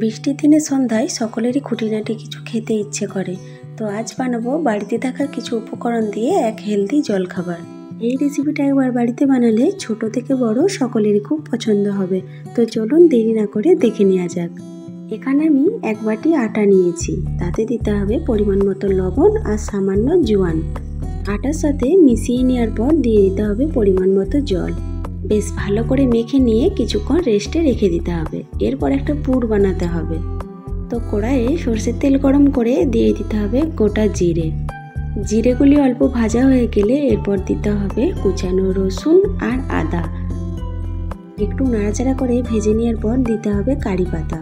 বৃষ্টির দিনে সন্ধ্যায় সকলেরই খুঁটিনাটি কিছু খেতে ইচ্ছে করে। তো আজ বানাবো বাড়িতে থাকা কিছু উপকরণ দিয়ে এক হেলদি জলখাবার। এই রেসিপিটা একবার বাড়িতে বানালে ছোট থেকে বড় সকলেরই খুব পছন্দ হবে। তো চলুন দেরি না করে দেখে নেওয়া যাক। এখানে আমি এক বাটি আটা নিয়েছি, তাতে দিতে হবে পরিমাণ মতো লবণ আর সামান্য জোয়ান। আটার সাথে মিশিয়ে নেওয়ার পর দিয়ে দিতে হবে পরিমাণ মতো জল। বেশ ভালো করে মেখে নিয়ে কিছুক্ষণ রেস্টে রেখে দিতে হবে। এরপর একটা পুর বানাতে হবে। তো কড়াইয়ে সরষের তেল গরম করে দিয়ে দিতে হবে গোটা জিরে। জিরেগুলি অল্প ভাজা হয়ে গেলে এরপর দিতে হবে কুচানো রসুন আর আদা। একটু নাড়াচাড়া করে ভেজে নেওয়ার পর দিতে হবে কারি পাতা।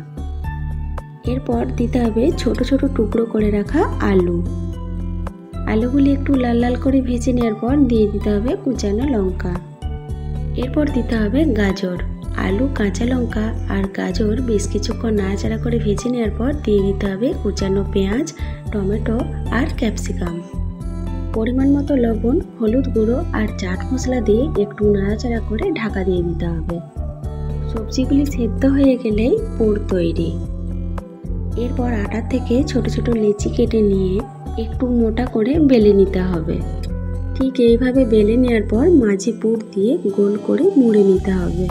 এরপর দিতে হবে ছোট ছোট টুকরো করে রাখা আলু। আলুগুলি একটু লাল লাল করে ভেজে নেওয়ার পর দিয়ে দিতে হবে কুচানো লঙ্কা। এরপর দিতে হবে গাজর। আলু, কাঁচা লঙ্কা আর গাজর বেশ কিছুক্ষণ নাড়াচাড়া করে ভেজে নেওয়ার পর দিয়ে দিতে হবে কুচানো পেঁয়াজ, টমেটো আর ক্যাপসিকাম। পরিমাণ মতো লবণ, হলুদ গুঁড়ো আর চাট মশলা দিয়ে একটু নাড়াচাড়া করে ঢাকা দিয়ে দিতে হবে। সবজিগুলি সেদ্ধ হয়ে গেলেই পুর তৈরি। এরপর আটা থেকে ছোট ছোট লেচি কেটে নিয়ে একটু মোটা করে বেলে নিতে হবে। ঠিক এইভাবে বেলে নেওয়ার পর মাঝে পুর দিয়ে গোল করে মুড়ে নিতে হবে।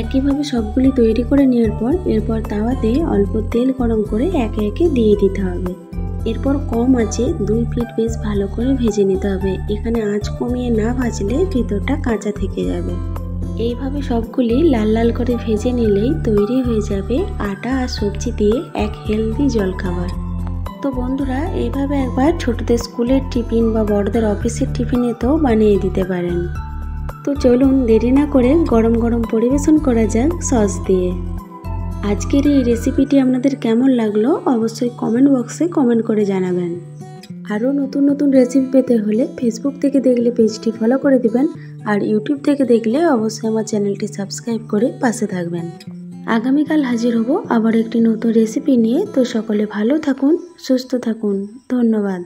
একইভাবে সবগুলি তৈরি করে নেওয়ার পর এরপর তাওয়াতে অল্প তেল গরম করে একে একে দিয়ে দিতে হবে। এরপর কম আঁচে 2 পিঠ বেশ ভালো করে ভেজে নিতে হবে। এখানে আঁচ কমিয়ে না ভাজলে ভিতরটা কাঁচা থেকে যাবে। এইভাবে সবগুলি লাল লাল করে ভেজে নিলেই তৈরি হয়ে যাবে আটা আর সবজি দিয়ে এক হেলদি জলখাবার। তো বন্ধুরা, এইভাবে একবার ছোটদের স্কুলের টিফিন বা বড়দের অফিসের টিফিনেতেও বানিয়ে দিতে পারেন। তো চলুন দেরি না করে গরম গরম পরিবেশন করা যাক সস দিয়ে। আজকের এই রেসিপিটি আপনাদের কেমন লাগলো অবশ্যই কমেন্ট বক্সে কমেন্ট করে জানাবেন। আরও নতুন নতুন রেসিপি পেতে হলে ফেসবুক থেকে দেখলে পেজটি ফলো করে দিবেন, আর ইউটিউব থেকে দেখলে অবশ্যই আমার চ্যানেলটি সাবস্ক্রাইব করে পাশে থাকবেন। আগামীকাল হাজির হব আবার একটি নতুন রেসিপি নিয়ে। তো সকলে ভালো থাকুন, সুস্থ থাকুন। ধন্যবাদ।